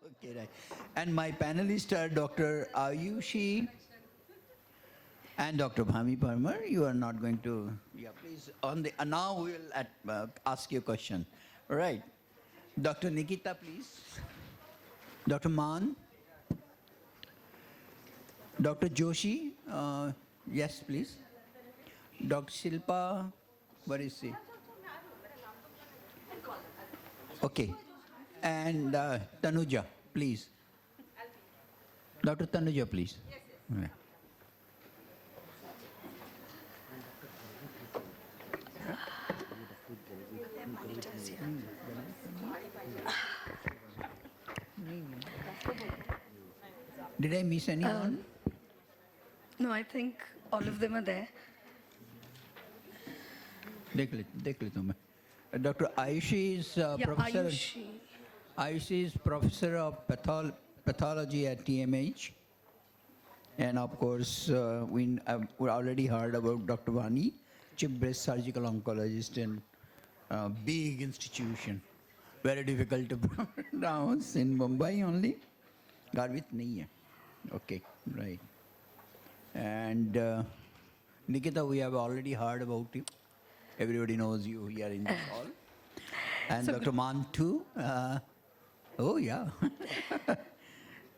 Okay, right. And my panelists are Dr. Ayushi and Dr. Bhami Parmar. You are not going to, yeah, please. Now we will ask you a question. All right. Dr. Nikita, please. Dr. Maan. Dr. Joshi, yes, please. Dr. Shilpa, where is she? Okay. And Tanuja, please. Dr. Tanuja, please. Yeah. Did I miss anyone? No, I think all of them are there. देख लेता हूँ मैं. Dr. Ayushi is professor. Ayushi. Ayushi is professor of pathology at TMH, and of course we already heard about Dr. Vani, chief breast surgical oncologist in big institution, very difficult to pronounce in Mumbai only. Garvit nahi hai. Okay, right. And Nikita, we have already heard about you. Everybody knows you here in this hall. And so Dr. Maan too. Oh, yeah.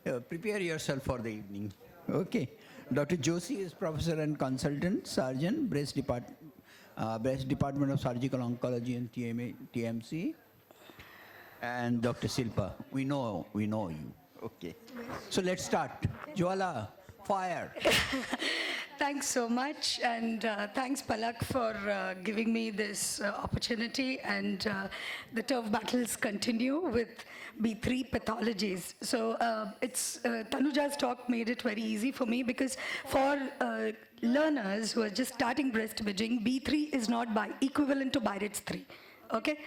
Prepare yourself for the evening. Okay. Dr. Joshi is professor and consultant surgeon, breast department of surgical oncology in TMC. And Dr. Shilpa, we know you. Okay. So let's start. Jwala, fire. Thanks so much, and thanks Palak for giving me this opportunity. And the turf battles continue with B3 pathologies. So it's Tanuja's talk made it very easy for me, because for learners who are just starting breast imaging, B3 is not equivalent to BI-RADS 3. Okay,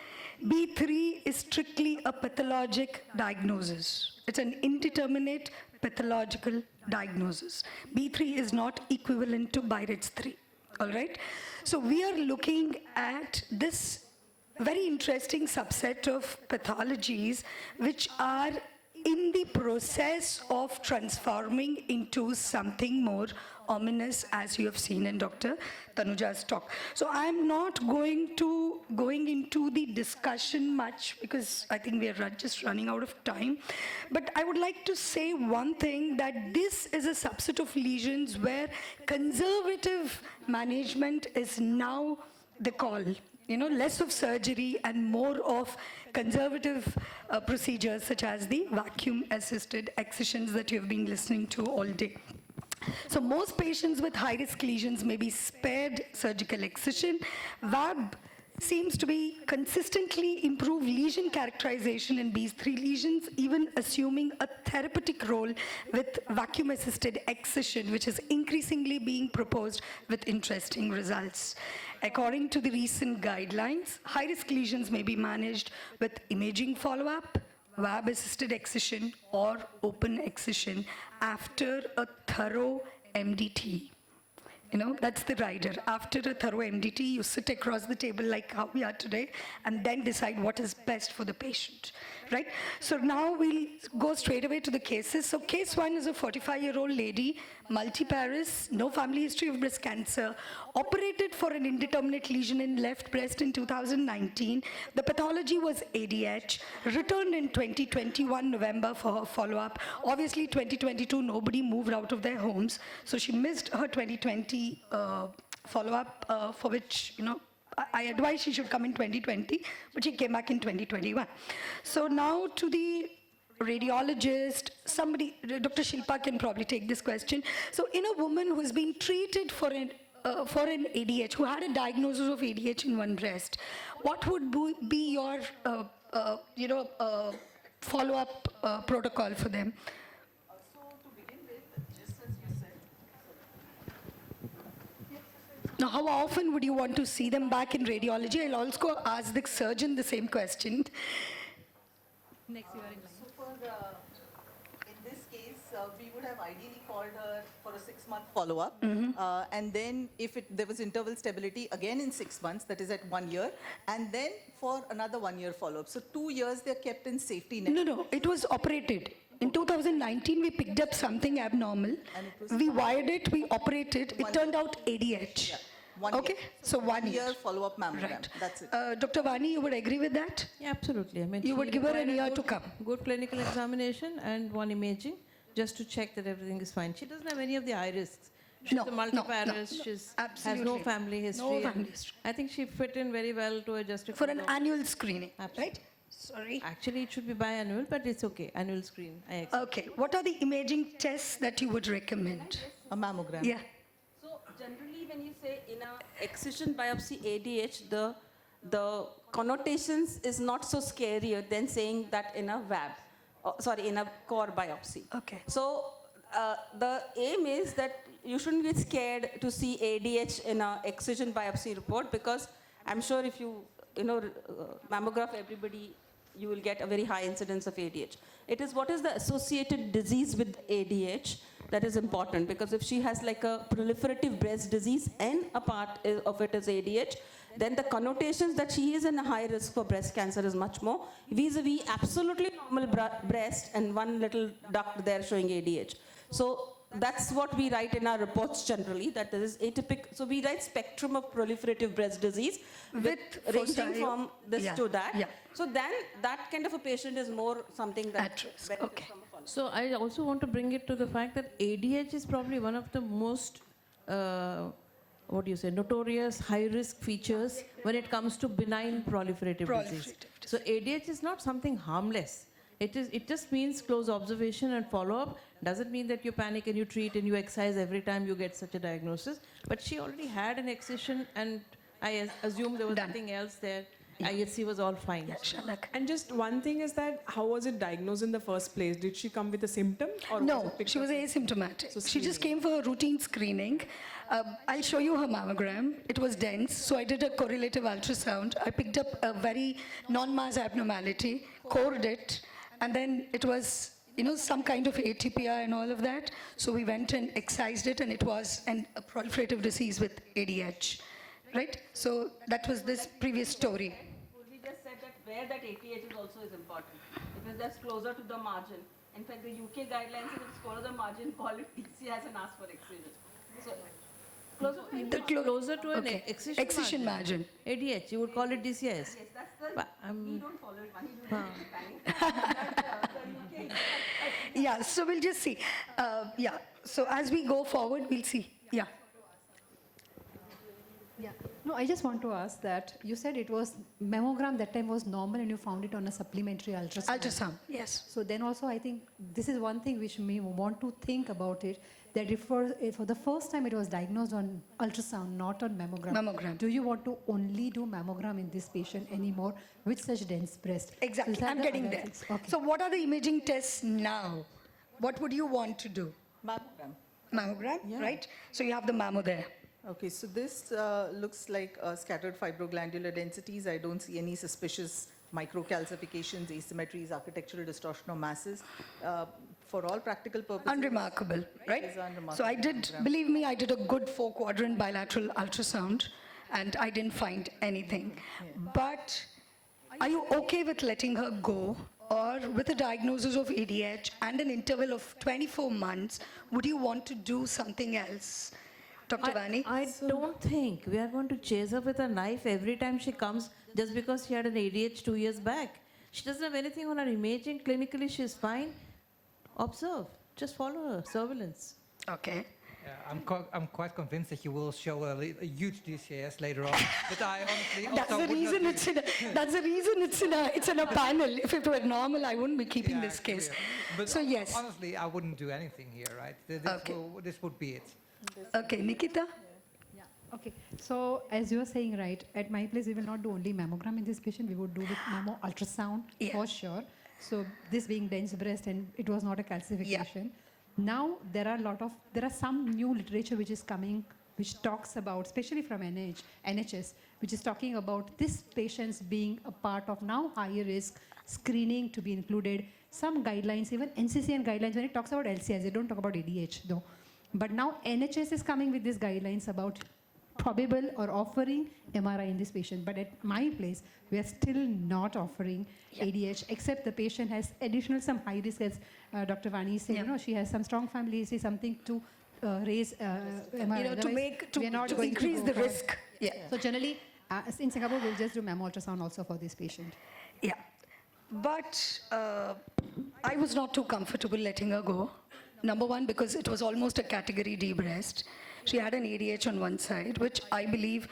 B3 is strictly a pathologic diagnosis. It's an indeterminate pathological diagnosis. B3 is not equivalent to BI-RADS 3. All right. So we are looking at this very interesting subset of pathologies which are in the process of transforming into something more ominous, as you have seen in Dr. Tanuja's talk. So I'm not going into the discussion much, because I think we are just running out of time. But I would like to say one thing, that this is a subset of lesions where conservative management is now the call. You know, less of surgery and more of conservative procedures, such as the vacuum-assisted excisions that you have been listening to all day. So most patients with high-risk lesions may be spared surgical excision. VAB seems to be consistently improve lesion characterization in these 3 lesions, even assuming a therapeutic role with vacuum-assisted excision, which is increasingly being proposed with interesting results. According to the recent guidelines, high-risk lesions may be managed with imaging follow-up, VAB-assisted excision, or open excision after a thorough MDT. You know, that's the rider. After a thorough MDT, you sit across the table like how we are today, and then decide what is best for the patient, right? So now we'll go straight away to the cases. So case 1 is a 45-year-old lady, multiparous, no family history of breast cancer, operated for an indeterminate lesion in left breast in 2019. The pathology was ADH, returned in 2021 November for her follow-up. Obviously, 2022, nobody moved out of their homes, so she missed her 2020 follow-up, for which, you know, I advise she should come in 2020, but she came back in 2021. So now to the radiologist, Dr. Shilpa can probably take this question. So in a woman who has been treated for an ADH, who had a diagnosis of ADH in one breast, what would be your follow-up protocol for them? Now, how often would you want to see them back in radiology? I'll also ask the surgeon the same question. Next, you are in line. So in this case, we would have ideally called her for a 6-month follow-up. Mm-hmm. And then if there was interval stability, again in 6 months, that is at 1 year. And then for another 1-year follow-up. So 2 years they're kept in safety net. No, it was operated. In 2019, we picked up something abnormal. And it was We wired it, we operated. It 1 turned out ADH. 1 Okay, year. so 1 year year. follow-up mammogram. Right. That's it. Dr. Vani, you would agree with that? Yeah, absolutely. I mean, You she would give her an required a year to come. Good clinical examination and one imaging just to check that everything is fine. She doesn't have any of the eye risks. She's No, a no, multiparous. no, She has absolutely. no family history. No and family history. I think she fit in very well to a justice. For an annual screening, Absolutely. right? Sorry. Actually, it should be biannual, but it's okay. Annual screen. I accept. Okay, what are the imaging tests that you would recommend? A mammogram. Yeah. So generally, when you say in a excision biopsy ADH, the connotations is not so scarier than saying that in a VAB, in a core biopsy. Okay. So the aim is that you shouldn't be scared to see ADH in a excision biopsy report, because I'm sure if you mammograph everybody, you will get a very high incidence of ADH. It is what is the associated disease with ADH that is important, because if she has like a proliferative breast disease and a part of it is ADH, then the connotations that she is in a high risk for breast cancer is much more vis-a-vis absolutely normal breast and one little duct there showing ADH. So that's what we write in our reports generally, that there is atypical. So we write spectrum of proliferative breast disease with ranging foci- from this yeah, to that. yeah. So then that kind of a patient is more something that At risk, benefits okay. from a follow-up. So I also want to bring it to the fact that ADH is probably one of the most, notorious high-risk features when it comes to benign proliferative disease. So ADH is not something harmless. It just means close observation and follow-up. Doesn't mean that you panic and you treat and you excise every time you get such a diagnosis. But she already had an excision, and I assume there was Done. nothing else there. IHC was all fine. Yeah, Shanak. And just one thing is that how was it diagnosed in the first place? Did she come with a symptom or was No, it picked she was up? asymptomatic. So She just came for a routine screening. I'll show you her mammogram. It was dense, so I did a correlative ultrasound. I picked up a very non-mass abnormality, cored it, and then it was, some kind of ATPI and all of that. So we went and excised it, and it was a proliferative disease with ADH, right? So that was this previous story. We just said that where that ATH is also is important. If it's just closer to the margin. In fact, the UK guidelines, if it's closer to the margin, call it TCS and ask for excision. So closer to Closer to an Okay. excision margin. ADH, you would call it DCIS. yes, that's the. But, we don't follow it. Money do panic. Yeah, so we'll just see. Yeah, so as we go forward, we'll see. Yeah. Yeah. No, I just want to ask that you said it was mammogram that time was normal and you found it on a supplementary ultrasound. Ultrasound, yes. So then also I think this is one thing which may want to think about it, that if for the first time it was diagnosed on ultrasound, not on mammogram. Mammogram. Do you want to only do mammogram in this patient anymore with such dense breast? Exactly, So is that I'm the getting other there. things? Okay. So what are the imaging tests now? What would you want to do? Mammogram. Mammogram, right? So you have the mammo there. Okay, so this looks like scattered fibroglandular densities. I don't see any suspicious microcalcifications, asymmetries, architectural distortion or masses. For all practical purposes, Unremarkable, right? It is unremarkable So I did, mammogram. believe me, I did a good 4-quadrant bilateral ultrasound and I didn't find anything. But are you okay with letting her go? Or with a diagnosis of ADH and an interval of 24 months, would you want to do something else? Dr. Vani? I don't think we are going to chase her with a knife every time she comes just because she had an ADH 2 years back. She doesn't have anything on her imaging. Clinically, she's fine. Observe. Just follow her. Surveillance. Okay. Yeah, I'm quite convinced that you will show a huge DCS later on. But I honestly That's also the would reason not it's in a, that's the reason it's in a panel. If it were normal, I wouldn't be keeping Yeah, this case. clear. But So yes. honestly, I wouldn't do anything here, right? Okay. This would be it. Okay, Nikita? Yeah. Okay. So as you were saying, right, at my place we will not do only mammogram in this patient. We would do with mammo ultrasound Yeah. for sure. So this being dense breast and it was not a calcification. Now there are some new literature which is coming, which talks about, especially from NHS, which is talking about this patients being a part of now higher risk screening to be included, some guidelines, even NCCN guidelines, when it talks about LCS, they don't talk about ADH though. But now NHS is coming with these guidelines about probable or offering MRI in this patient. But at my place, we are still not offering ADH, except the patient has additional some high risk, as Dr. Vani said, Yeah. you know, she has some strong family history, something to raise MRI. You know, to Otherwise, make, we are not to going increase go the for- risk. Yeah. So generally, in Singapore, we'll just do mammo ultrasound also for this patient. Yeah. But I was not too comfortable letting her go. Number one, because it was almost a category D breast. She had an ADH on one side, which I believe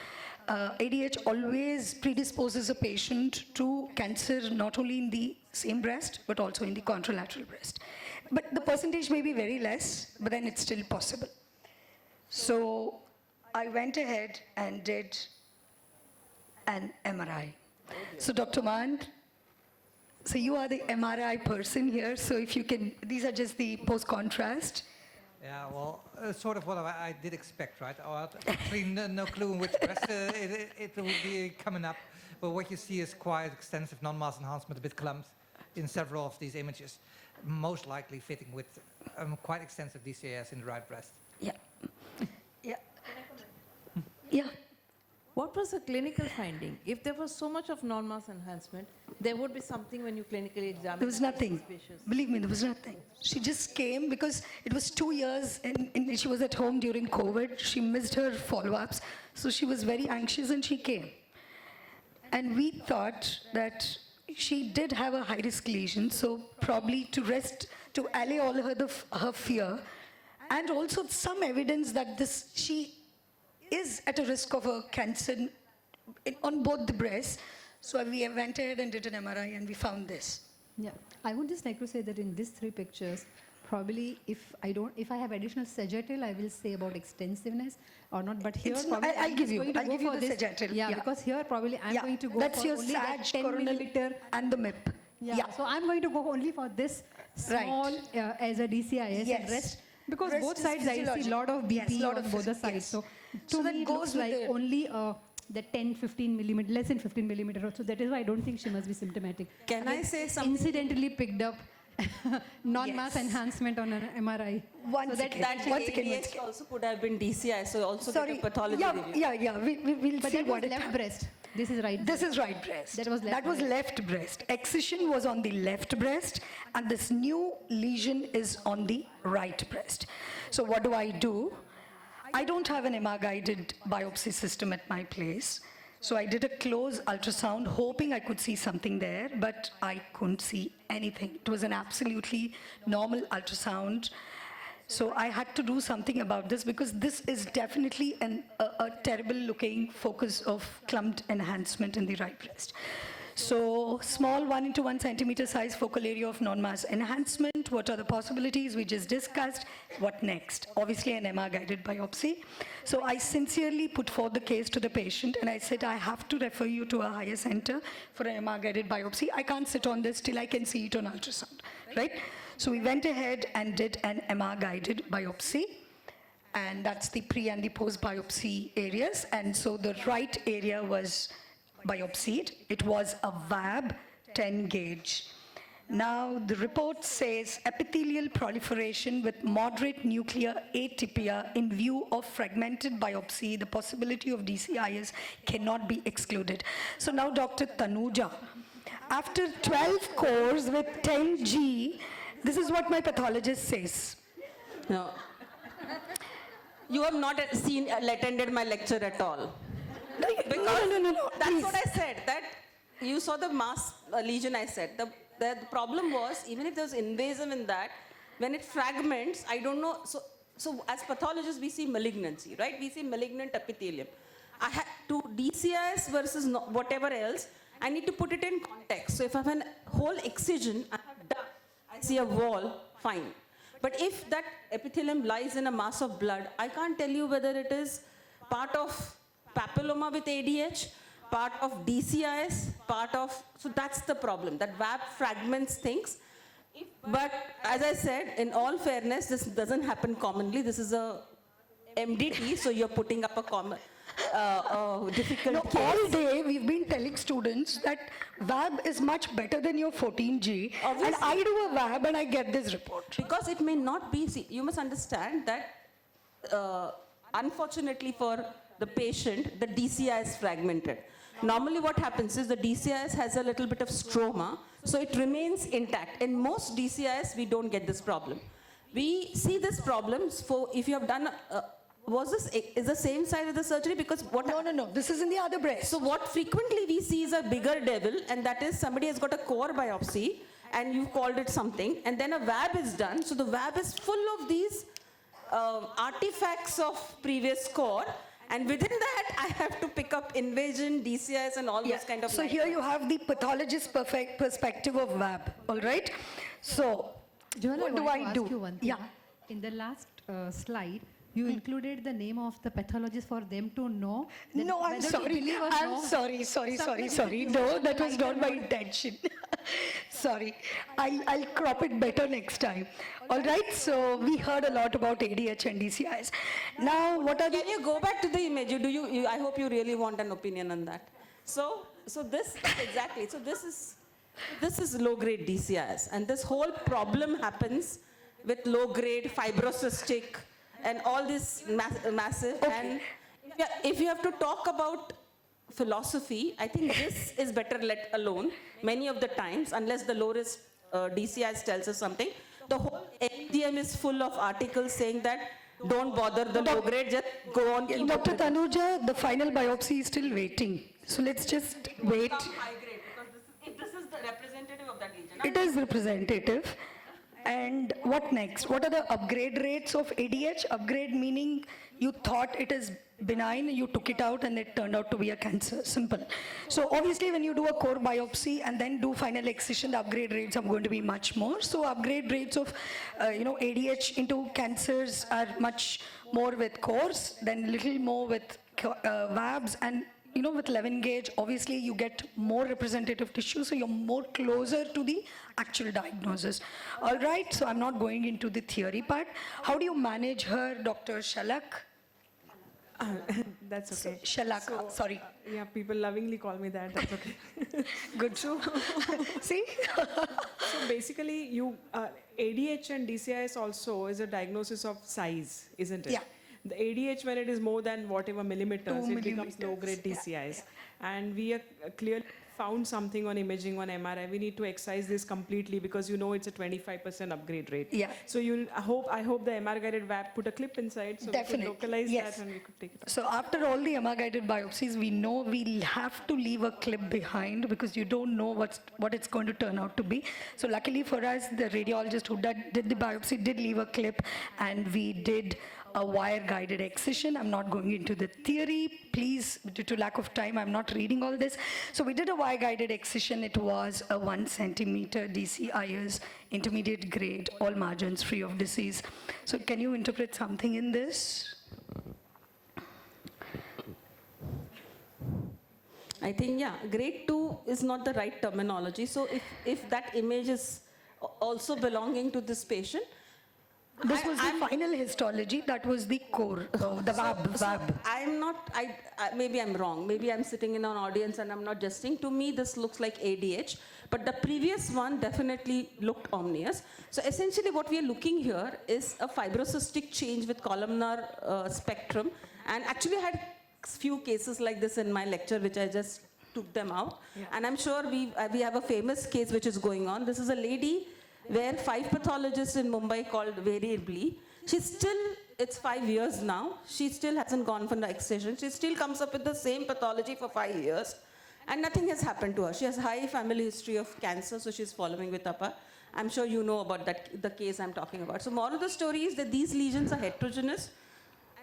ADH always predisposes a patient to cancer not only in the same breast, but also in the contralateral breast. But the percentage may be very less, but then it's still possible. So I went ahead and did an MRI. So Dr. Mann, so you are the MRI person here, so if you can, these are just the post-contrast. Yeah, well, sort of what I did expect, right? Actually, no clue in which breast it will be coming up. But what you see is quite extensive non-mass enhancement, a bit clumped in several of these images, most likely fitting with quite extensive DCAS in the right breast. Yeah. Yeah. Yeah. What was the clinical finding? If there was so much of non-mass enhancement, there would be something when you clinically examine. There was nothing. Believe me, there was nothing. She just came because it was 2 years and she was at home during COVID. She missed her follow-ups. So she was very anxious and she came. And we thought that she did have a high-risk lesion, so probably to allay all her fear, and also some evidence that she is at a risk of a cancer on both the breasts. So we went ahead and did an MRI and we found this. Yeah, I would just like to say that in these 3 pictures, probably if I have additional sagittal, I will say about extensiveness or not. But here, It's probably I'll I'm give just you. going to I'll go give you for the this. sagittal. Yeah, because here probably I'm going to go that's for your only that sag, 10 coronal, millimeter. and the MIP. Yeah. So I'm going to go only for this small as a DCIS Yes. and rest. Because Rest both is sides I see a physiologic. lot of BP Yes, lot on of both the phys- sides. yes. So So to that me it goes looks with like it. only the 10, 15 millimeter, less than 15 millimeter. So that is why I don't think she must be symptomatic. Can I say something? Incidentally picked up non-mass Yes. enhancement on an MRI. One So that- second. That Once again, ADH also could have been DCI, so also Sorry. get a pathology yeah, review. yeah. We'll But see that what was it left breast. This is right. This is right breast. That was left That was breast. left breast. Excision was on the left breast, and this new lesion is on the right breast. So what do? I don't have an MR-guided biopsy system at my place. So I did a close ultrasound, hoping I could see something there, but I couldn't see anything. It was an absolutely normal ultrasound. So I had to do something about this because this is definitely a terrible looking focus of clumped enhancement in the right breast. So small 1 × 1 centimeter size focal area of non-mass enhancement. What are the possibilities? We just discussed. What next? Obviously an MR guided biopsy. So I sincerely put forth the case to the patient and I said, I have to refer you to a higher center for an MR guided biopsy. I can't sit on this till I can see it on ultrasound, right? So we went ahead and did an MR guided biopsy. And that's the pre and the post biopsy areas. And so the right area was biopsied. It was a VAB 10 gauge. Now the report says epithelial proliferation with moderate nuclear atypia in view of fragmented biopsy. The possibility of DCIS cannot be excluded. So now Dr. Tanuja, after 12 cores with 10G, this is what my pathologist says. No. You have not attended my lecture at all. Because No, that's please. what I said, that you saw the mass lesion I said. The problem was, even if there's invasive in that, when it fragments, I don't know, so as pathologists, we see malignancy, right? We see malignant epithelium. To DCIS versus whatever else, I need to put it in context. So if I have a whole excision, I see a wall, fine. But if that epithelium lies in a mass of blood, I can't tell you whether it is part of papilloma with ADH, part of DCIS, so that's the problem, that VAB fragments things. But as I said, in all fairness, this doesn't happen commonly. This is a MDT, so you're putting up difficult No, case. all day we've been telling students that VAB is much better than your 14G. And Obviously. I do a VAB and I get this report. Because it may not be, see, you must understand that unfortunately for the patient, the DCI is fragmented. Normally what happens is the DCIS has a little bit of stroma, so it remains intact. In most DCIS, we don't get this problem. We see this problems for, if you have done, is the same side of the surgery? Because what No, this is in the other breast. So what frequently we see is a bigger devil, and that is somebody has got a core biopsy, and you've called it something, and then a VAB is done. So the VAB is full of these artifacts of previous core, and within that I have to pick up invasion, DCIS, and all Yeah. those kind of. So here you have the pathologist perspective of VAB, all right? So Joanna, what do want I to do? ask you one thing. Yeah. In the last slide, you included the name of the pathologist for them to know. that No, I'm whether to sorry. believe or I'm not. sorry. Somebody- No, that was not my Tiger intention. Sorry. I'll crop it better next time. All right. So we heard a lot about ADH and DCIs. Now, what are the? Can you go back to the image? I hope you really want an opinion on that. So this exactly. So this is low grade DCIS, and this whole problem happens with low grade fibrocystic and all this massive. And if you have to talk about philosophy, I think this is better let alone many of the times, unless the low risk DCIS tells us something. The whole NDM is full of articles saying that don't bother the low grade, just go on. keep Dr. up with Tanuja, the final biopsy is still waiting. So let's just wait. high grade, because this is the representative of that region. It is representative. And what next? What are the upgrade rates of ADH? Upgrade meaning you thought it is benign, you took it out and it turned out to be a cancer. Simple. So obviously when you do a core biopsy and then do final excision, the upgrade rates are going to be much more. So upgrade rates of ADH into cancers are much more with cores, then little more with VABs, and with 11 gauge, obviously you get more representative tissue, so you're more closer to the actual diagnosis. All right, so I'm not going into the theory part. How do you manage her, Dr. Shalak? That's okay. Shalak, sorry. Yeah, people lovingly call me that. That's okay. Good. So, see? So basically, ADH and DCIS also is a diagnosis of size, isn't it? Yeah. The ADH, when it is more than whatever millimeters, 2 it becomes millimeters. low-grade DCIs. And we have clearly found something on imaging on MRI. We need to excise this completely because it's a 25% upgrade rate. Yeah. So I hope the MR-guided VAP put a clip inside so Definitely, we could localize yes. that and we could take it out. So after all the MR-guided biopsies, we know we'll have to leave a clip behind because you don't know what it's going to turn out to be. So luckily for us, the radiologist who did the biopsy did leave a clip, and we did a wire-guided excision. I'm not going into the theory. Please, due to lack of time, I'm not reading all this. So we did a wire-guided excision. It was a 1 centimeter DCIS, intermediate grade, all margins free of disease. So can you interpret something in this? I think, grade 2 is not the right terminology. So if that image is also belonging to this patient, This was the final histology. That was the core, the VAB. I'm not, maybe I'm wrong. Maybe I'm sitting in an audience and I'm not jesting. To me, this looks like ADH, but the previous one definitely looked ominous. So essentially what we are looking here is a fibrocystic change with columnar spectrum. And actually I had few cases like this in my lecture, which I just took them out. Yeah. And I'm sure we have a famous case which is going on. This is a lady where 5 pathologists in Mumbai called variably. It's 5 years now. She still hasn't gone for the excision. She still comes up with the same pathology for 5 years. And nothing has happened to her. She has high family history of cancer, so she's following with APA. I'm sure you know about the case I'm talking about. So moral of the story is that these lesions are heterogeneous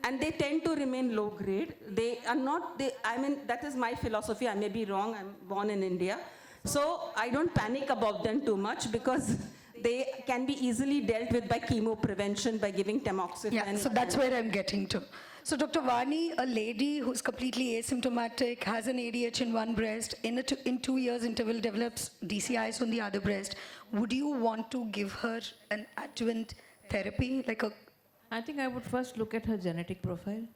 and they tend to remain low grade. That is my philosophy. I may be wrong. I'm born in India. So I don't panic about them too much because they can be easily dealt with by chemo prevention, by giving tamoxifen. Yeah, so that's where I'm getting to. So Dr. Vani, a lady who's completely asymptomatic, has an ADH in one breast, in 2 years interval develops DCIs on the other breast. Would you want to give her an adjuvant therapy, I think I would first look at her genetic profile.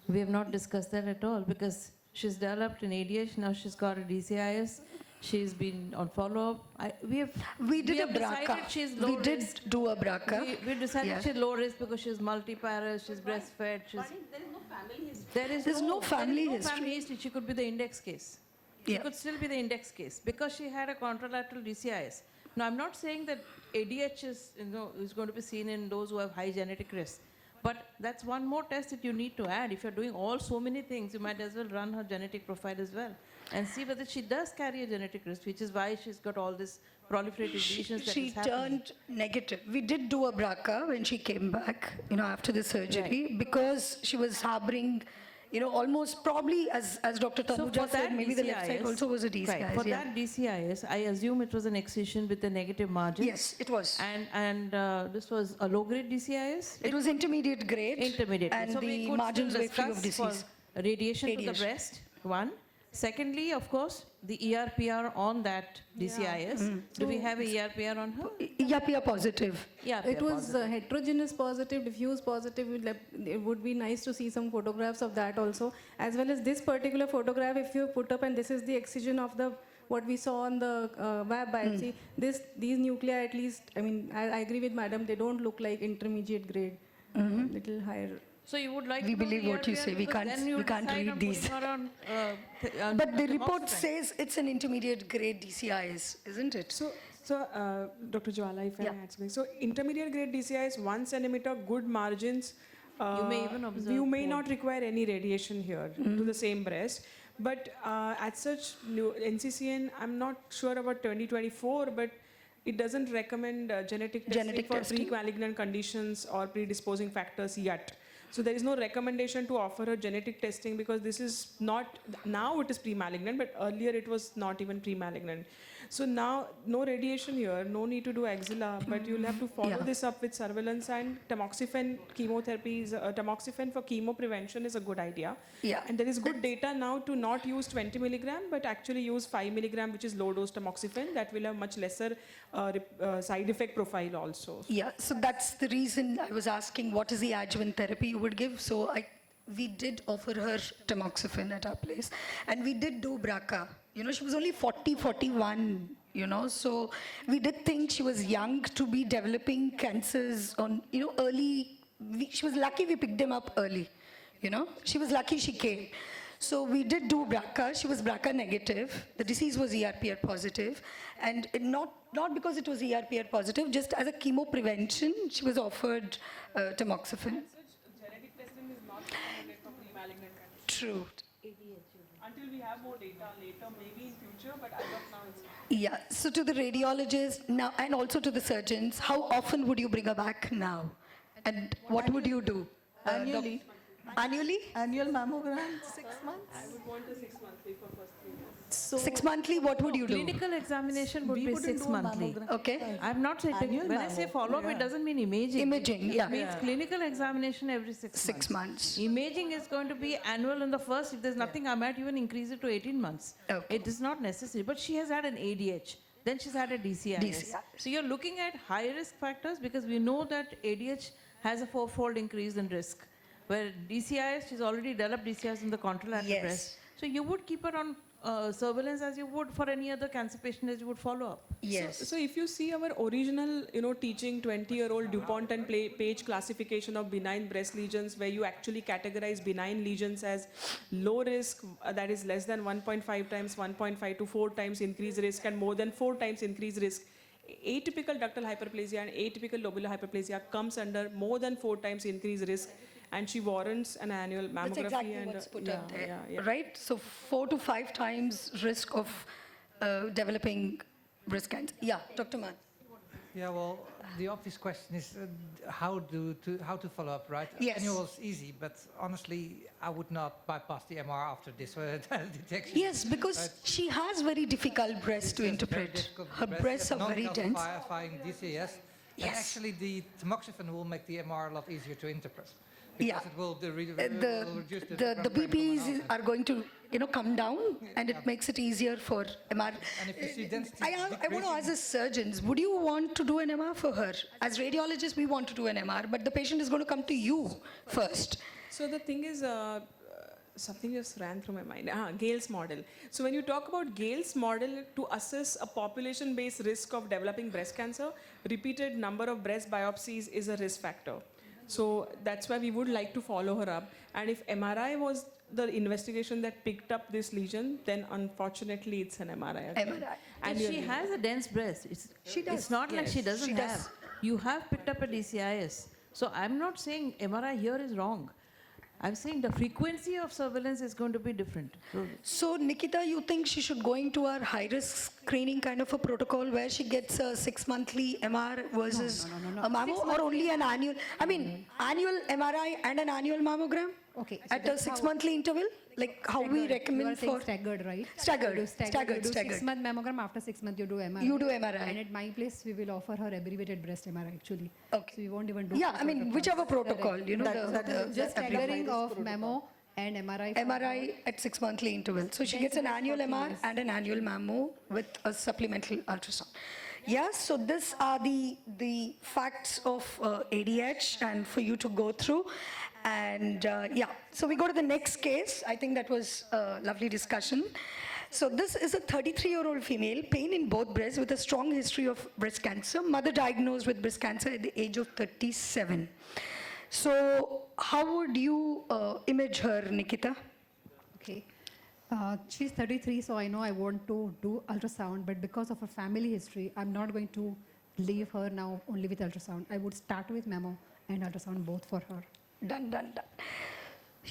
We have not discussed that at all because she's developed an ADH, now she's got a DCIS, she's been on follow-up. We did a decided BRCA. she's low We did risk. do a BRCA. We decided Yeah. she's low risk because she's multi-para, she's breastfed, she's... There is no family history. There's no family there is no history. family history. She could be the index case. She Yeah. could still be the index case because she had a contralateral DCIS. Now, I'm not saying that ADH is going to be seen in those who have high genetic risk. But that's one more test that you need to add. If you're doing so many things, you might as well run her genetic profile as well and see whether she does carry a genetic risk, which is why she's got all this proliferative lesions that She is happening. turned negative. We did do a BRCA when she came back, after the surgery, because she was harboring, almost probably, as Dr. Tanuja said, maybe the left side DCIS also was a DCIS. Right. For yeah. that DCIS, I assume it was an excision with a negative margin. Yes, it was. And this was a low-grade DCIS? It was intermediate grade. Intermediate. And So we the could margins still were free of discuss disease. for radiation to the Radiation. breast, one. Secondly, of course, the ERPR on that DCIS. Do we have a ERPR on her? ERPR positive. Yeah. It was heterogeneous positive, diffuse positive. It would be nice to see some photographs of that also. As well as this particular photograph, if you put up, and this is the excision of what we saw on the web biopsy. These nuclei, at least, I agree with madam, they don't look like intermediate grade, little higher. So you would like We to know believe the what you ERPR say. We because can't- then you we can't decide read on these. putting her on, But the tamoxifen. report says it's an intermediate grade DCIS, isn't it? So, Dr. Jwala, if I Yeah. add something. So, intermediate grade DCI is 1 centimeter, good margins. You may even observe You may more. not require any radiation here to the same breast. But at such NCCN, I'm not sure about 2024, but it doesn't recommend genetic testing Genetic for testing. pre-malignant conditions or predisposing factors yet. So there is no recommendation to offer her genetic testing because this is not, now it is pre-malignant, but earlier it was not even pre-malignant. So now, no radiation here, no need to do axilla, but you'll have to follow Yeah. this up with surveillance, and tamoxifen chemotherapy, tamoxifen for chemo prevention is a good idea. Yeah. And there is good data now to not use 20 milligram, but actually use 5 milligram, which is low dose tamoxifen. That will have much lesser side effect profile also. Yeah, so that's the reason I was asking what is the adjuvant therapy you would give. So we did offer her tamoxifen at our place, and we did do BRCA. She was only 40, 41, so we did think she was young to be developing cancers on, early. She was lucky we picked them up early, She was lucky she came. So we did do BRCA. She was BRCA negative. The disease was ERPR positive. And not because it was ERPR positive, just as a chemo prevention, she was offered tamoxifen. Genetic testing is not recommended for pre-malignant conditions. True. Until we have more data later, maybe in future, but as of now, it's Yeah, so to the radiologist now, and also to the surgeons, how often would you bring her back now? And what would you do? Annually. Annually? Annual mammogram, 6 months? I would want a 6 monthly for first 3 months. So 6 monthly, what would you do? Clinical examination would we be wouldn't 6 do a monthly. mammogram. Okay. I'm not saying, Annual when I say mammo. follow-up, it doesn't mean imaging. Imaging, yeah. It means clinical examination every 6 months. 6 months. Imaging is going to be annual in the first. If there's nothing, I might even increase it to 18 months. Okay. It is not necessary. But she has had an ADH. Then she's had a DCIS. DCIS. So you're looking at high risk factors because we know that ADH has a 4-fold increase in risk. Where DCIS, she's already developed DCIS in the contralateral Yes. breast. So you would keep her on surveillance as you would for any other cancer patient as you would follow up. Yes. So if you see our original, teaching 20-year-old DuPont and Page classification of benign breast lesions, where you actually categorize benign lesions as low risk, that is less than 1.5 times, 1.5 to 4 times increased risk, and more than 4 times increased risk. Atypical ductal hyperplasia and atypical lobular hyperplasia comes under more than 4 times increased risk, and she warrants an annual mammogram. That's exactly and what's put up there, yeah. right? So 4 to 5 times risk of developing breast cancer. Yeah, Dr. Mann. Yeah, well, the obvious question is how to follow up, right? Yes. Annual is easy, but honestly, I would not bypass the MR after this detection. Yes, because she has very difficult breasts to It's a very interpret. difficult Her breasts are very dense. non-calcifying DCS. And Yes. actually, the tamoxifen will make the MR a lot easier to interpret. because Yeah. it will The, will reduce the blood pressure BPs going out. are going to, come down, and it makes it easier for MR. And if you see density I want to decreasing- ask the surgeons, would you want to do an MR for her? As radiologists, we want to do an MR, but the patient is going to come to you first. So the thing is, something just ran through my mind. Gale's model. So when you talk about Gale's model to assess a population-based risk of developing breast cancer, repeated number of breast biopsies is a risk factor. So that's why we would like to follow her up. And if MRI was the investigation that picked up this lesion, then unfortunately it's an MRI. again. MRI. And she has a dense breast. She does. It's not like she doesn't she have. does. You have picked up a DCIS. So I'm not saying MRI here is wrong. I'm saying the frequency of surveillance is going to be different. So, Nikita, you think she should go into our high-risk screening kind of a protocol where she gets a 6-monthly MR versus a mammo, or only an annual? I mean, annual MRI and an annual mammogram? Okay, so At a that's how- 6-monthly interval? Like how we Staggered. You recommend are saying for... staggered, right? Staggered, You do staggered, You do staggered. 6-month mammogram, after 6 months you do MRI. You do MRI. And at my place, we will offer her abbreviated breast MRI actually. Okay. So we won't even do. Yeah, I mean, protocols. whichever protocol, Correct. you know, That is Just exactly staggering high-risk of mammo and MRI. for MRI at 6-monthly interval. So she gets an annual MR and an annual mammo with a supplemental ultrasound. Yes, so these are the facts of ADH and for you to go through. And yeah, so we go to the next case. I think that was a lovely discussion. So this is a 33-year-old female, pain in both breasts with a strong history of breast cancer, mother diagnosed with breast cancer at the age of 37. So how would you image her, Nikita? Okay. She's 33, so I know I want to do ultrasound, but because of her family history, I'm not going to leave her now only with ultrasound. I would start with mammo and ultrasound both for her. Done, done, done.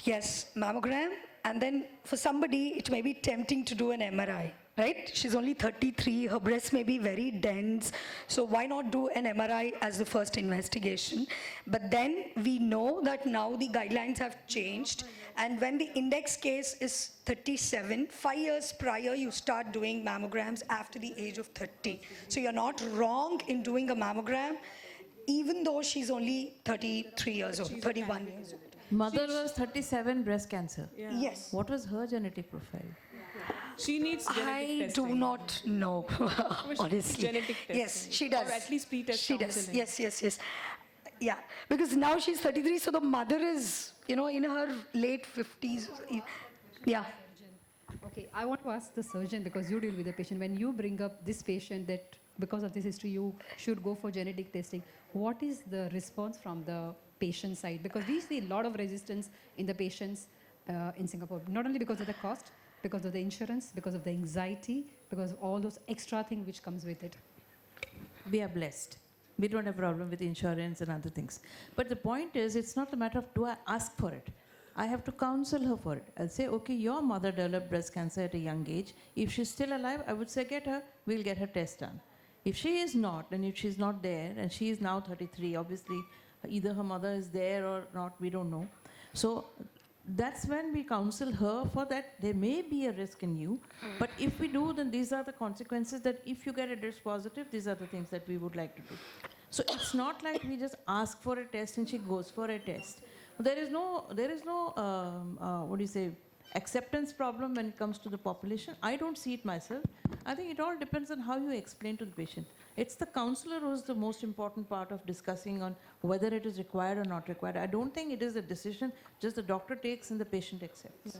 Yes, mammogram, and then for somebody, it may be tempting to do an MRI, right? She's only 33, her breast may be very dense, so why not do an MRI as the first investigation? But then we know that now the guidelines have changed, and when the index case is 37, 5 years prior, you start doing mammograms after the age of 30. So you're not wrong in doing a mammogram, even though she's only 33 years old, 31 years old. Mother was 37, breast cancer. Yes. What was her genetic profile? She needs genetic I testing. do not know, honestly. Genetic Yes, testing. she does. Or at least pre-test She does. counseling. Yes, yes, yes. Yeah, because now she's 33, so the mother is, in her late 50s. Yeah. Okay, I want to ask the surgeon, because you deal with the patient. When you bring up this patient that because of this history you should go for genetic testing, what is the response from the patient side? Because we see a lot of resistance in the patients in Singapore, not only because of the cost, because of the insurance, because of the anxiety, because of all those extra things which comes with it. We are blessed. We don't have problem with insurance and other things. But the point is, it's not a matter of do I ask for it. I have to counsel her for it. I'll say, okay, your mother developed breast cancer at a young age. If she's still alive, I would say get her, we'll get her test done. If she is not, and if she's not there, and she is now 33, obviously, either her mother is there or not, we don't know. So that's when we counsel her for that. There may be a risk in you, but if we do, then these are the consequences that if you get a DRIS positive, these are the things that we would like to do. So it's not like we just ask for a test and she goes for a test. There is no what do you say, acceptance problem when it comes to the population. I don't see it myself. I think it all depends on how you explain to the patient. It's the counselor who is the most important part of discussing on whether it is required or not required. I don't think it is a decision just the doctor takes and the patient accepts.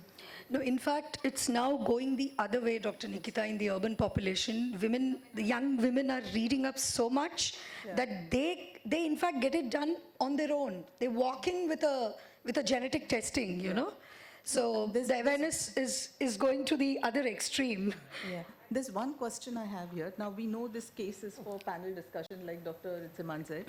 No, in fact, it's now going the other way, Dr. Nikita, in the urban population. The young women are reading up so much that they in fact get it done on their own. They walk in with a genetic testing, So the awareness is going to the other extreme. Yeah. There's one question I have here. Now, we know this case is for panel discussion, like Dr. Ritziman said.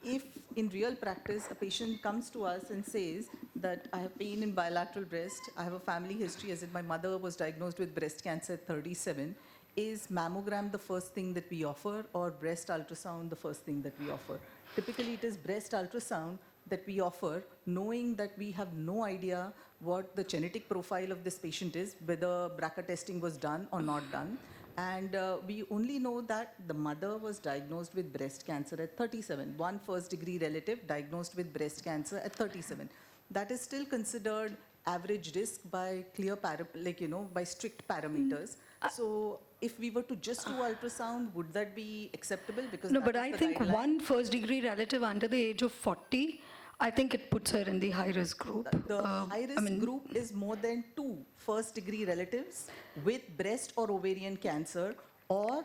If in real practice, a patient comes to us and says that I have pain in bilateral breast, I have a family history, as in my mother was diagnosed with breast cancer at 37, is mammogram the first thing that we offer, or breast ultrasound the first thing that we offer? Typically, it is breast ultrasound that we offer, knowing that we have no idea what the genetic profile of this patient is, whether BRCA testing was done or not done. And we only know that the mother was diagnosed with breast cancer at 37. One first-degree relative diagnosed with breast cancer at 37. That is still considered average risk by clear, by strict parameters. So if we were to just do ultrasound, would that be acceptable? Because No, that but is I the think guideline. one first-degree relative under the age of 40, I think it puts her in the high-risk group. The I high-risk mean, group is more than 2 first-degree relatives with breast or ovarian cancer or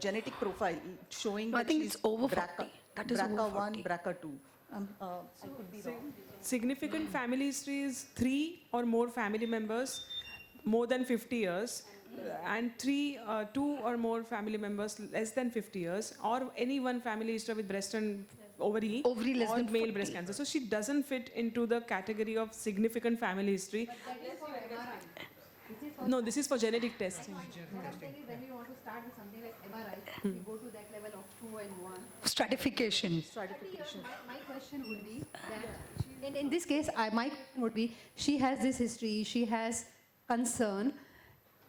genetic profile showing No, I that think she's it's over BRCA, 40. That is over BRCA1, 40. BRCA2. I could be wrong. Significant family history is 3 or more family members, more than 50 years, and 2 or more family members less than 50 years, or any one family history with breast and ovary less or than male 40. breast cancer. So she doesn't fit into the category of significant family history. No, this is for genetic testing. When we want to start with something like MRI, we go to that level of 2 and 1. stratification. Stratification. My question would be that, in this case, my question would be, she has this history, she has concern.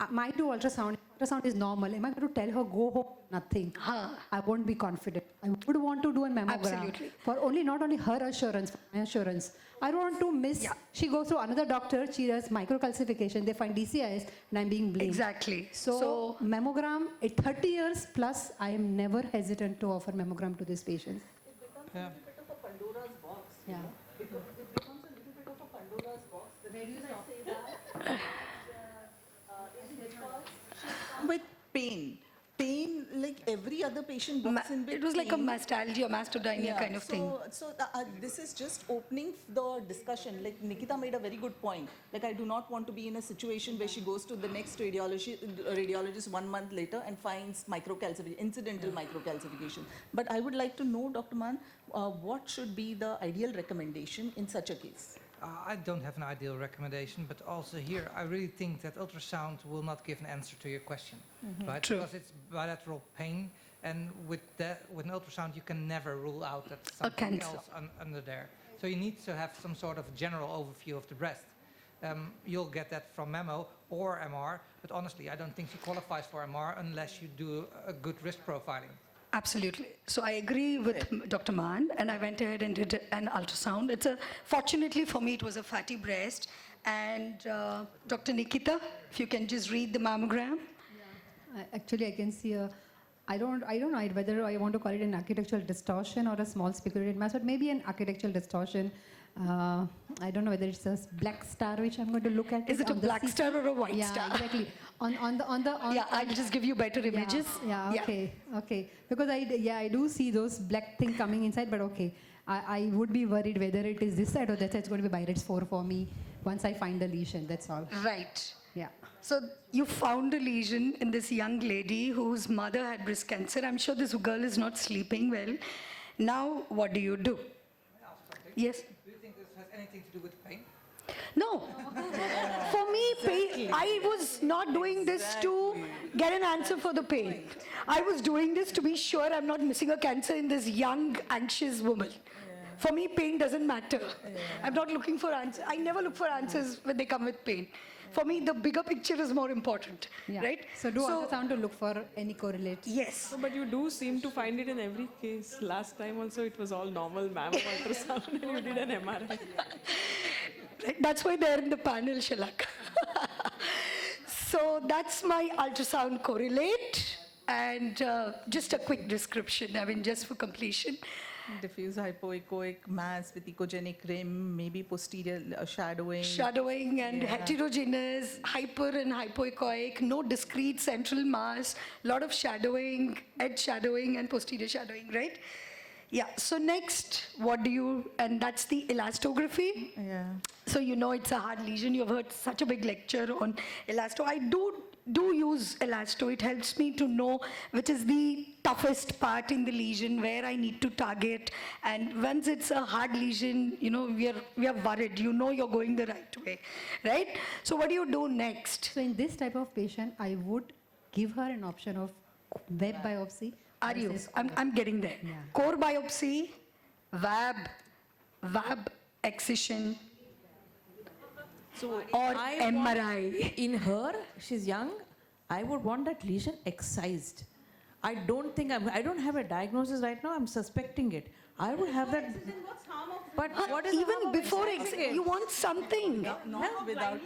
My do ultrasound is normal. Am I going to tell her, go home? Nothing. I won't be confident. I would want to do a mammogram. Absolutely. For not only her assurance, for my assurance. I don't want to miss. Yeah. She goes to another doctor, she does microcalcification, they find DCIS, and I'm being blamed. Exactly. So mammogram, at 30 years plus, I am never hesitant to offer mammogram to these patients. Yeah. Yeah. With pain. Pain, like every other patient walks in with It was like a pain. mastalgia, mastodynia kind of thing. So this is just opening the discussion. Like Nikita made a very good point. Like I do not want to be in a situation where she goes to the next radiologist 1 month later and finds microcalcification, incidental microcalcification. But I would like to know, Dr. Mann, what should be the ideal recommendation in such a case? I don't have an ideal recommendation, but also here, I really think that ultrasound will not give an answer to your question, right? True. Because it's bilateral pain, and with an ultrasound, you can never rule out that something cancer. else under there. So you need to have some sort of general overview of the breast. You'll get that from mammo or MR, but honestly, I don't think she qualifies for MR unless you do a good risk profiling. Absolutely. So I agree with Dr. Mann, and I went ahead and did an ultrasound. Fortunately for me, it was a fatty breast. And Dr. Nikita, if you can just read the mammogram. Actually, I can see I don't know whether I want to call it an architectural distortion or a small speculated mass, but maybe an architectural distortion. I don't know whether it's a black star, which I'm going to look at. Is it a on the black CT. star or a white Yeah, star? exactly. Yeah, I'll just give you better images. Yeah, Yeah. okay. Because I do see those black thing coming inside, but okay. I would be worried whether it is this side or that side. It's going to be BI-RADS 4 for me once I find the lesion, that's all. Right. Yeah. So you found a lesion in this young lady whose mother had breast cancer. I'm sure this girl is not sleeping well. Now, what do you do? Yes? Do you think this has anything to do with pain? No. For me, pain, I was not doing this to get an answer for the pain. I was doing this to be sure I'm not missing a cancer in this young, anxious woman. For me, pain doesn't matter. I'm not looking for answers. I never look for answers when they come with pain. For me, the bigger picture is more important, Yeah. right? So do ultrasound to look for any correlates. Yes. No, but you do seem to find it in every case. Last time also it was all normal mammo ultrasound and you did an MRI. Right? That's why they're in the panel, Shalak. So that's my ultrasound correlate. And just a quick description, just for completion. Diffuse hypoechoic mass with echogenic rim, maybe posterior shadowing. Shadowing and heterogeneous, hyper and hypoechoic, no discrete central mass, lot of shadowing, edge shadowing and posterior shadowing, right? Yeah, so next, and that's the elastography. Yeah. So you know it's a hard lesion. You've heard such a big lecture on elasto. I do use elasto. It helps me to know which is the toughest part in the lesion, where I need to target. And once it's a hard lesion, we are worried. You know you're going the right way, right? So what do you do next? So in this type of patient, I would give her an option of web biopsy. Are you? versus I'm getting there. Yeah. Core biopsy, VAB excision, So or I want- MRI. in her, she's young. I would want that lesion excised. I don't think I don't have a diagnosis right now. I'm suspecting it. I would have that. But what is the Even harm of before excising it? you want something. Not without,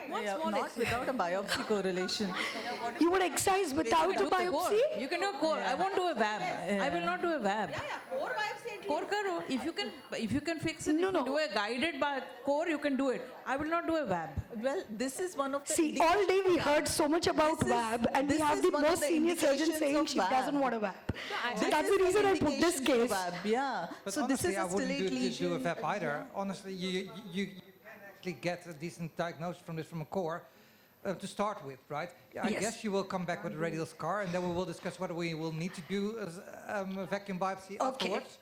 What's small not without a biopsy correlation. You would excise without a Do the core. biopsy? You can do a core. I won't do a VAB. I will not do a VAB. Core karo. If you can fix it, No, if no. you do a guided by core, you can do it. I will not do a VAB. Well, this is one of the See, all day we heard so much about This is- VAB, and we this have is the one of most the senior surgeon indications saying of she VAB. doesn't want a VAB. So This that's is the reason I put this indication for case. VAB, yeah. But So this is honestly, I a wouldn't stellate do a lesion. VAP either. Honestly, you can actually get a decent diagnosis from this from a core to start with, right? I Yes. guess you will come back with a radial scar, and then we will discuss whether we will need to do a vacuum biopsy afterwards.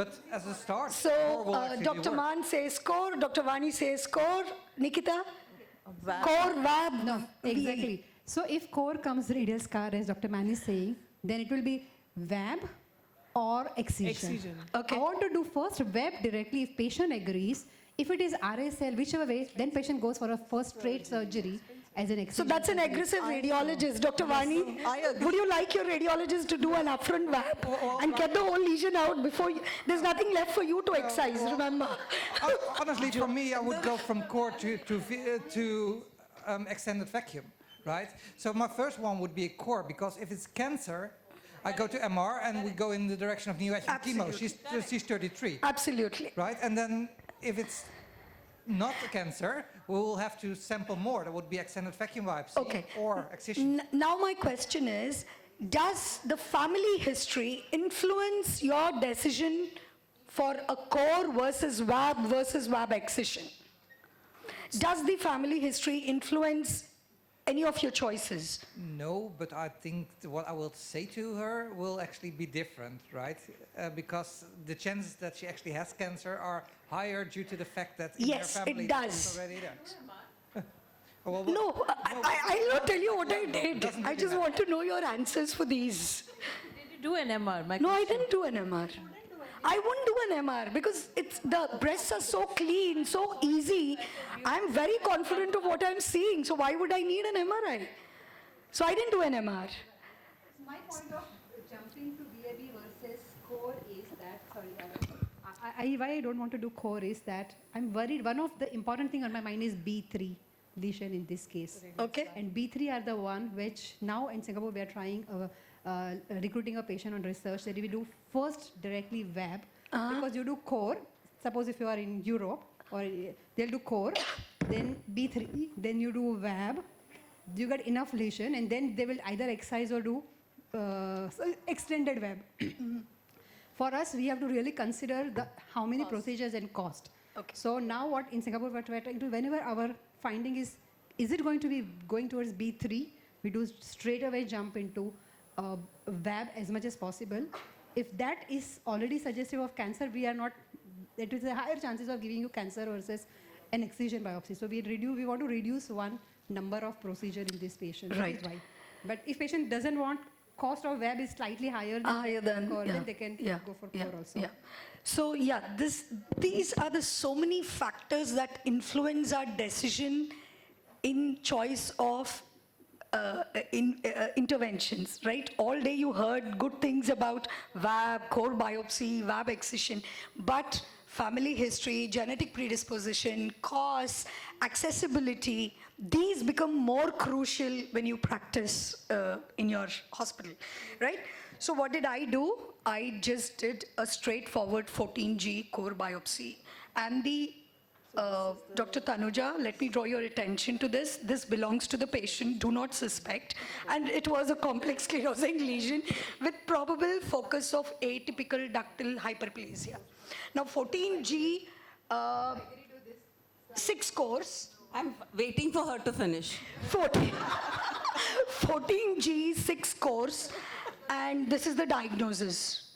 But as a start, So core will actually Dr. work. Mann says core, Dr. Vani says core. Nikita? VAB. Core, VAB. No, exactly. So if core comes radial scar, as Dr. Man is saying, then it will be VAB or excision. Excision. Okay. I want to do first VAB directly if patient agrees. If it is RSL, whichever way, then patient goes for a first straight surgery as an excision. So that's an aggressive radiologist, Dr. Vani. I agree. Would you like your radiologist to do an upfront VAB and get the whole lesion out before you, there's nothing left for you to excise, remember? Honestly, for me, I would go from core to extended vacuum, right? So my first one would be a core, because if it's cancer, I go to MR and we go in the direction of neoadjuvant chemo. She's 33, Absolutely. right? And then if it's not a cancer, we will have to sample more. That would be extended vacuum biopsy Okay. or excision. Now my question is, does the family history influence your decision for a core versus VAB excision? Does the family history influence any of your choices? No, but I think what I will say to her will actually be different, right? Because the chances that she actually has cancer are higher due to the fact that in Yes, her it family does. it's already there. Well, No, I'll not tell you what I did. doesn't I really just matter. want to know your answers for these. Did you do an MR? My No, I question. didn't do an MR. I wouldn't do an MR because the breasts are so clean, so easy. I'm very confident of what I'm seeing, so why would I need an MRI? So I didn't do an MR. My point of jumping to BAB versus core is that, why I don't want to do core is that I'm worried. One of the important thing on my mind is B3 lesion in this case. Okay. And B3 are the one which now in Singapore we are trying recruiting a patient on research that we do first directly VAB because you do core. Suppose if you are in Europe or they'll do core, then B3, then you do VAB. You get enough lesion and then they will either excise or do extended VAB. For us, we have to really consider how many procedures and cost. Okay. So now what in Singapore what we're trying to, whenever our finding is it going to be going towards B3, we do straight away jump into VAB as much as possible. If that is already suggestive of cancer, we are not, it is a higher chances of giving you cancer versus an excision biopsy. So we want to reduce one number of procedure in this patient. That is Right. why. But if patient doesn't want, cost of VAB is slightly higher than core, then they can go for core also. Yeah. So yeah, these are the so many factors that influence our decision in choice of interventions, right? All day you heard good things about VAB, core biopsy, VAB excision, but family history, genetic predisposition, costs, accessibility, these become more crucial when you practice in your hospital, right? So what did I do? I just did a straightforward 14G core biopsy. And the Dr. Tanuja, let me draw your attention to this. This belongs to the patient, do not suspect. And it was a complex sclerosing lesion with probable focus of atypical ductal hyperplasia. Now 14G, 6 cores, I'm waiting for her to finish. 14G, 6 cores, and this is the diagnosis.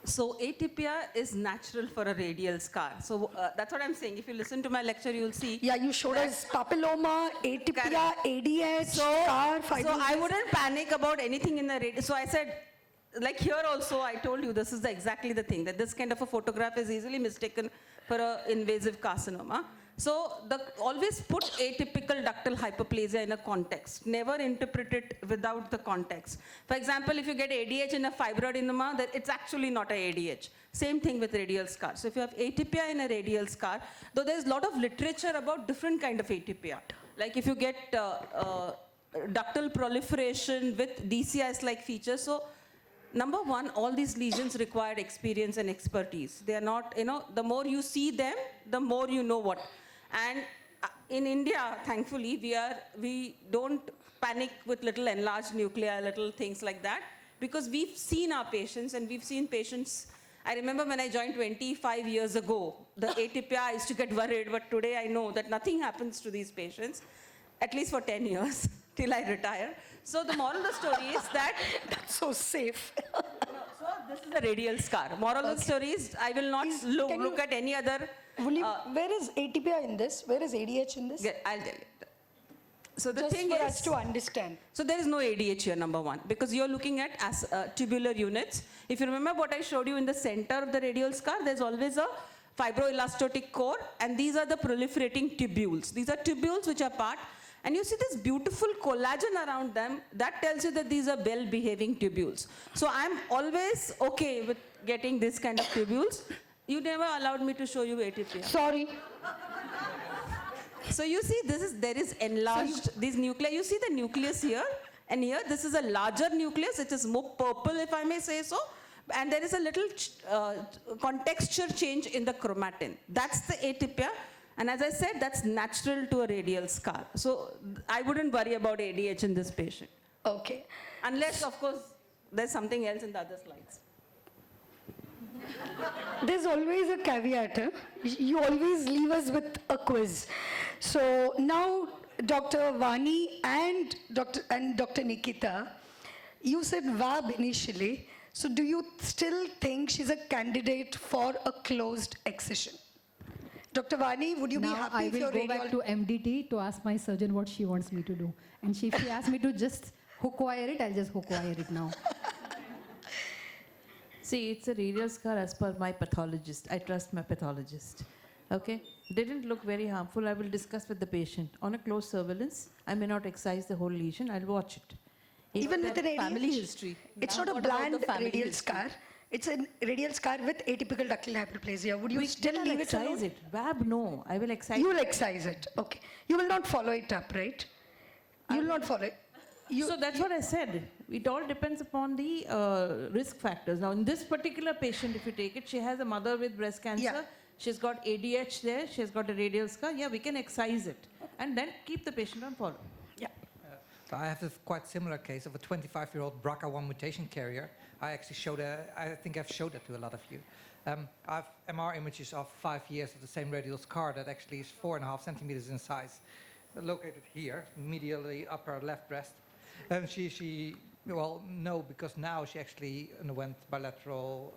So atypia is natural for a radial scar. So that's what I'm saying. If you listen to my lecture, you'll see. Yeah, you showed us papilloma, atypia, ADH, scar, So I fibrosis. wouldn't panic about anything in the radial. So I said, like here also, I told you this is exactly the thing, that this kind of a photograph is easily mistaken for an invasive carcinoma. So always put atypical ductal hyperplasia in a context. Never interpret it without the context. For example, if you get ADH in a fibroadenoma, that it's actually not a ADH. Same thing with radial scar. So if you have atypia in a radial scar, though there's a lot of literature about different kind of atypia. Like if you get ductal proliferation with DCIS-like features. So number one, all these lesions require experience and expertise. They are not, the more you see them, the more you know what. And in India, thankfully, we don't panic with little enlarged nuclei, little things like that, because we've seen our patients and we've seen patients. I remember when I joined 25 years ago, the atypia, I used to get worried, but today I know that nothing happens to these patients, at least for 10 years, till I retire. So the moral of the story is that That's so safe. so this is a radial scar. Moral of the story is I will not Can you- look at any other. Where is atypia in this? Where is ADH in this? I'll tell you. So the Just thing for is, us to understand. so there is no ADH here, number one, because you're looking at tubular units. If you remember what I showed you in the center of the radial scar, there's always a fibroelastotic core, and these are the proliferating tubules. These are tubules which are part, and you see this beautiful collagen around them. That tells you that these are well-behaving tubules. So I'm always okay with getting this kind of tubules. You never allowed me to show you atypia. Sorry. So you see, there is enlarged, these nuclei, you see the nucleus here, and here, this is a larger nucleus, it is more purple, if I may say so, and there is a little contexture change in the chromatin. That's the atypia, and as I said, that's natural to a radial scar. So I wouldn't worry about ADH in this patient, Okay. unless, of course, there's something else in the other slides. There's always a caveat. Huh? You always leave us with a quiz. So now, Dr. Vani and Dr. Nikita, you said VAB initially. So do you still think she's a candidate for a closed excision? Dr. Vani, would you be Now happy I if will your go back to MDT to ask my surgeon what she wants me to do. And if she asks me to just hook wire it, I'll just hook wire it now. See, it's a radial scar as per my pathologist. I trust my pathologist. Okay? Didn't look very harmful. I will discuss with the patient. On a close surveillance, I may not excise the whole lesion. I'll watch it. If Even there- with an family ADH? history. It's Now, not a what about the bland family radial history? scar. It's a radial scar with atypical ductal hyperplasia. Would you still I'll leave it excise alone? it. VAB, no. I will excise You will excise it. Okay. You will not follow it up, right? You will not follow it. So that's what I said. It all depends upon the risk factors. Now, in this particular patient, if you take it, she has a mother with breast cancer. Yeah. She's got ADH there. She's got a radial scar. Yeah, we can excise it. And then keep the patient on follow. Yeah. So I have a quite similar case of a 25-year-old BRCA1 mutation carrier. I actually I think I've showed that to a lot of you. I have MR images of 5 years of the same radial scar that actually is 4.5 centimeters in size, located here, medially upper left breast. Well, no, because now she actually underwent bilateral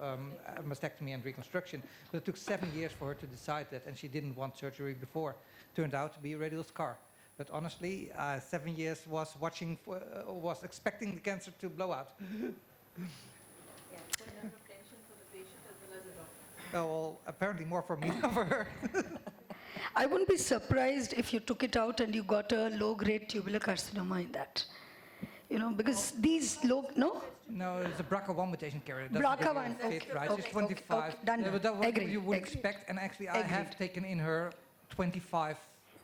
mastectomy and reconstruction. But it took 7 years for her to decide that, and she didn't want surgery before. Turned out to be a radial scar. But honestly, 7 years was expecting the cancer to blow out. Well, apparently more for me than for her. I wouldn't be surprised if you took it out and you got a low-grade tubular carcinoma in that. You know, because these no? No, it's a BRCA1 mutation carrier. It BRCA1, doesn't really fit, okay, right? okay, She's 25. okay, done. But that what Agreed, you would agreed. expect. And actually, I have Agreed. taken in her 25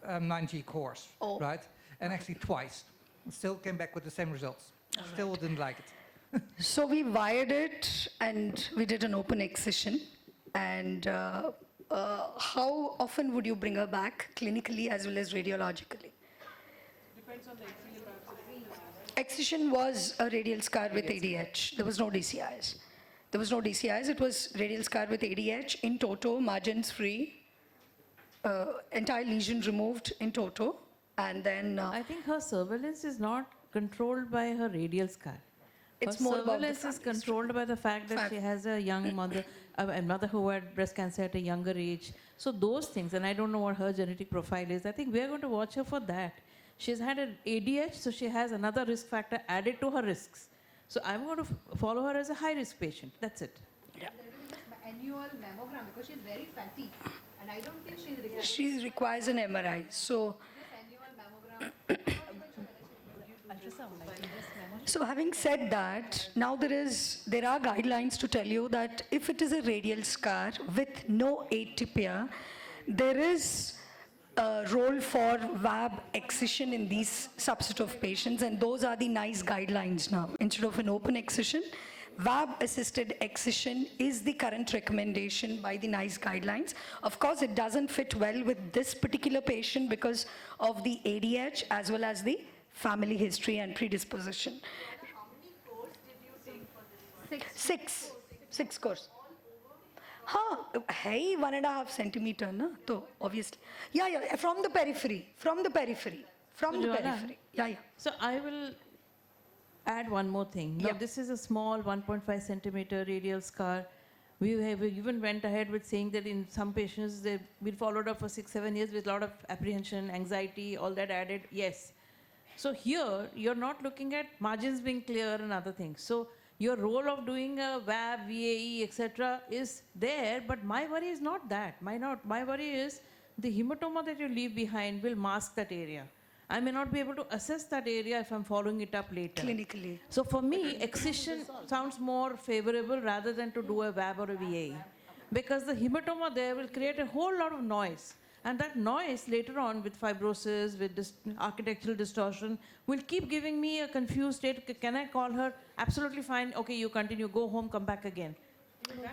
9G course, Oh. right? And actually twice. Still came back with the same results. Still didn't like it. So we wired it and we did an open excision. And how often would you bring her back clinically as well as radiologically? Depends on the excision biopsy. Excision was a radial scar with ADH. There was no DCIs. There was no DCIs. It was radial scar with ADH in toto, margins free, entire lesion removed in toto, and then I think her surveillance is not controlled by her radial scar. It's Her more about the surveillance is family controlled by the fact that she has a young mother, a mother who had breast cancer at a younger age. So those things, and I don't know what her genetic profile is. I think we are going to watch her for that. She's had an ADH, so she has another risk factor added to her risks. So I'm going to follow her as a high-risk patient. That's it. Annual mammogram because she's very fatty. And I don't think she's required. She requires an MRI. So, so having said that, now there are guidelines to tell you that if it is a radial scar with no atypia, there is a role for VAB excision in these subset of patients, and those are the NICE guidelines now. Instead of an open excision, VAB-assisted excision is the current recommendation by the NICE guidelines. Of course, it doesn't fit well with this particular patient because of the ADH as well as the family history and predisposition. How many courses did you take for this? Six course. हाँ है ही 1.5 centimeter ना तो obviously yeah from the periphery yeah. So I will add one more thing. Now, Yeah. this is a small 1.5 centimeter radial scar. We have even went ahead with saying that in some patients they've been followed up for 6-7 years with a lot of apprehension, anxiety, all that added. Yes. So here you're not looking at margins being clear and other things. So your role of doing a VAB, VAE, etc. is there, but my worry is not that. My worry is the hematoma that you leave behind will mask that area. I may not be able to assess that area if I'm following it up later. Clinically. So for me, excision sounds more favorable rather than to do a VAB or a VAE. Because the hematoma there will create a whole lot of noise. And that noise later on with fibrosis, with architectural distortion, will keep giving me a confused state. Can I call her? Absolutely fine. Okay, you continue. Go home, come back again.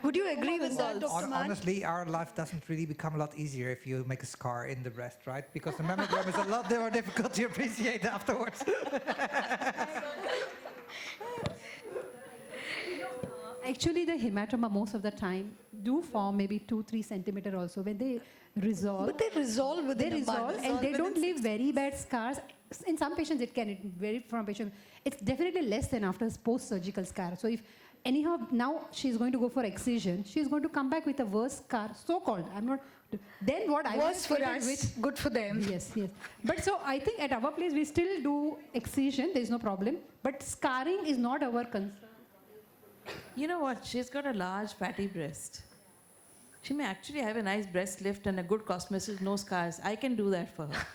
Would you agree with that, Dr. Mann? Honestly, our life doesn't really become a lot easier if you make a scar in the breast, right? Because the mammogram is a lot more difficult to appreciate afterwards. Actually, the hematoma most of the time do form maybe 2-3 centimeter also when they resolve. But they resolve They within a resolve month. and they don't leave very bad scars. In some patients, it can vary from patient. It's definitely less than after post-surgical scar. So if anyhow now she's going to go for excision, she's going to come back with a worse scar, so-called. I'm not. Then what I Worse for treated us, good for them. Yes. But so I think at our place we still do excision. There's no problem. But scarring is not our concern. You know what? She's got a large fatty breast. She may actually have a nice breast lift and a good cosmesis, no scars. I can do that for her.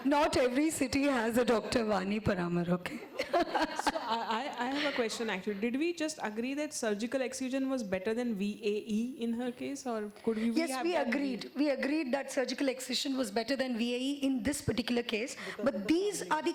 Not every city has a Dr. Vani Paramar, okay? So I have a question actually. Did we just agree that surgical excision was better than VAE in her case, or could we Yes, have we done agreed. We agreed that surgical excision was better than VAE in this particular case. But these are the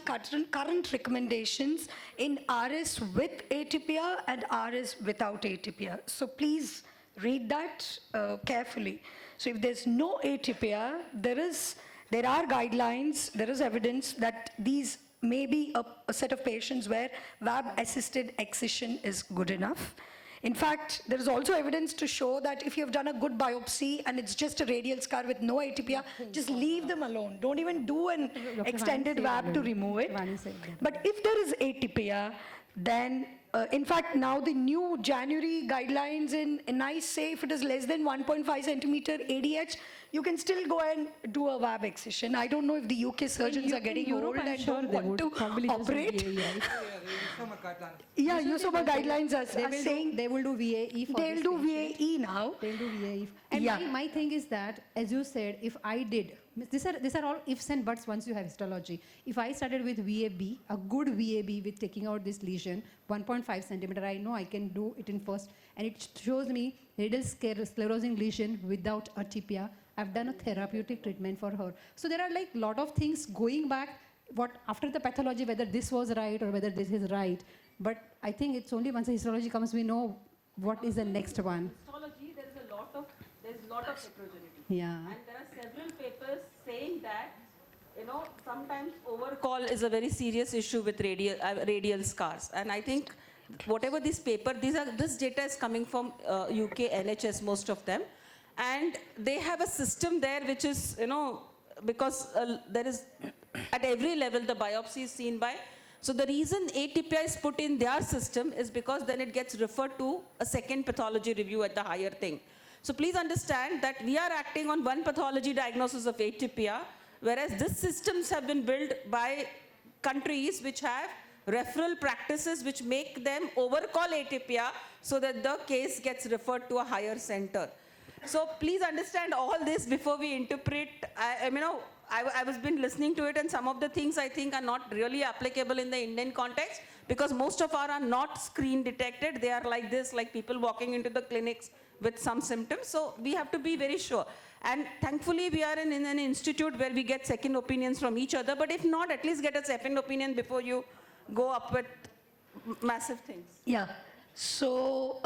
current recommendations in RS with atypia and RS without atypia. So please read that carefully. So if there's no atypia, there are guidelines, there is evidence that these may be a set of patients where VAB-assisted excision is good enough. In fact, there is also evidence to show that if you have done a good biopsy and it's just a radial scar with no atypia, just leave them alone. Don't even do an extended VAB to remove it. But if there is atypia, then in fact, now the new January guidelines in NICE say if it is less than 1.5 centimeter ADH, you can still go and do a VAB excision. I don't know if the UK surgeons are getting old and don't want to operate. Yeah, USOMA guidelines are saying They will do VAE for they'll this do patient. VAE now. They'll do VAE. And Yeah. my thing is that, as you said, if I did, these are all ifs and buts once you have histology. If I started with VAB, a good VAB with taking out this lesion, 1.5 centimeter, I know I can do it in first. And it shows me radial sclerosing lesion without atypia. I've done a therapeutic treatment for her. So there are like a lot of things going back, what after the pathology, whether this was right or whether this is right. But I think it's only once the histology comes, we know what is the next one. Histology, there's a lot of heterogeneity. Yeah. And there are several papers saying that, sometimes overcall is a very serious issue with radial scars. And I think whatever this data is coming from UK NHS, most of them. And they have a system there which is, because there is, at every level, the biopsy is seen by. So the reason atypia is put in their system is because then it gets referred to a second pathology review at the higher thing. So please understand that we are acting on one pathology diagnosis of atypia, whereas these systems have been built by countries which have referral practices which make them overcall atypia so that the case gets referred to a higher center. So please understand all this before we interpret. I was been listening to it, and some of the things I think are not really applicable in the Indian context, because most of our are not screen detected. They are like this, like people walking into the clinics with some symptoms. So we have to be very sure. And thankfully, we are in an institute where we get second opinions from each other. But if not, at least get a second opinion before you go up with massive things. Yeah. So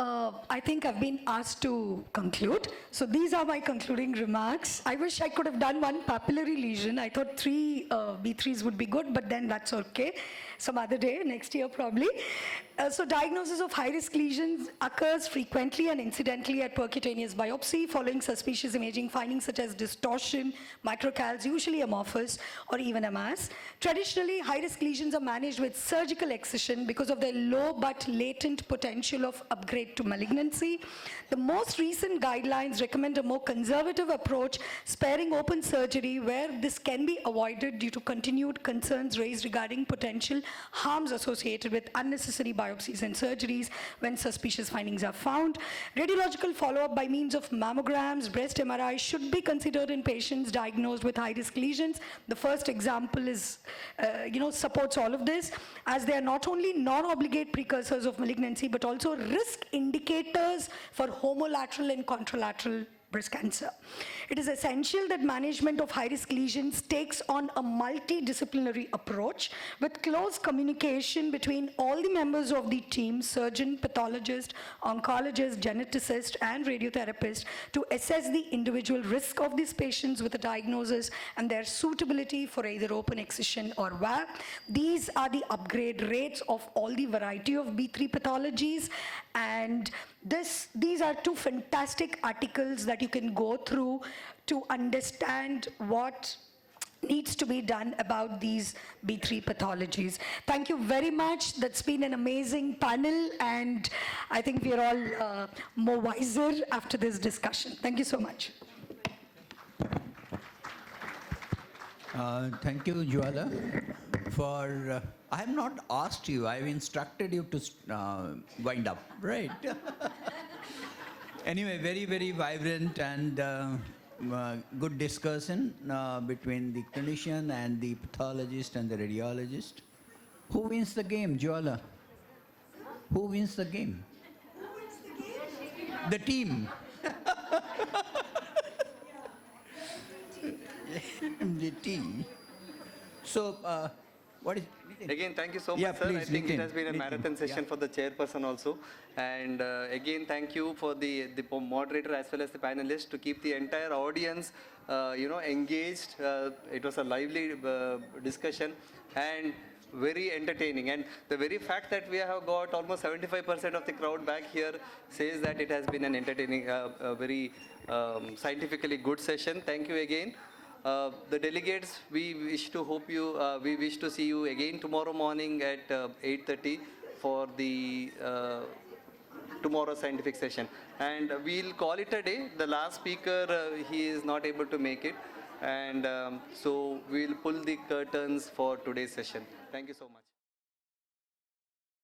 I think I've been asked to conclude. So these are my concluding remarks. I wish I could have done one papillary lesion. I thought 3 B3s would be good, but then that's okay. Some other day, next year probably. So diagnosis of high-risk lesions occurs frequently and incidentally at percutaneous biopsy following suspicious imaging findings such as distortion, microcalcs, usually amorphous, or even a mass. Traditionally, high-risk lesions are managed with surgical excision because of their low but latent potential of upgrade to malignancy. The most recent guidelines recommend a more conservative approach, sparing open surgery where this can be avoided due to continued concerns raised regarding potential harms associated with unnecessary biopsies and surgeries when suspicious findings are found. Radiological follow-up by means of mammograms, breast MRI should be considered in patients diagnosed with high-risk lesions. The first example is, supports all of this, as they are not only non-obligate precursors of malignancy, but also risk indicators for homolateral and contralateral breast cancer. It is essential that management of high-risk lesions takes on a multidisciplinary approach with close communication between all the members of the team, surgeon, pathologist, oncologist, geneticist, and radiotherapist, to assess the individual risk of these patients with a diagnosis and their suitability for either open excision or VAP. These are the upgrade rates of all the variety of B3 pathologies, and these are 2 fantastic articles that you can go through to understand what needs to be done about these B3 pathologies. Thank you very much. That's been an amazing panel, and I think we are all more wiser after this discussion. Thank you so much. Thank you, Jwala, for, I have not asked you, I have instructed you to wind up, right? Anyway, very, very vibrant and good discussion between the clinician and the pathologist and the radiologist. Who wins the game, Jwala? Who wins the game? The team. The team. So, what is... Again, thank you so much, Yeah, sir. I please, think Nitin. it has been a Nitin, marathon session yeah. for the chairperson also. And again, thank you for the moderator as well as the panelists to keep the entire audience, engaged. It was a lively discussion and very entertaining. And the very fact that we have got almost 75% of the crowd back here says that it has been an entertaining, very scientifically good session. Thank you again. The delegates, we wish to see you again tomorrow morning at 8:30 for the tomorrow's scientific session. And we'll call it a day. The last speaker, he is not able to make it. And so we'll pull the curtains for today's session. Thank you so much.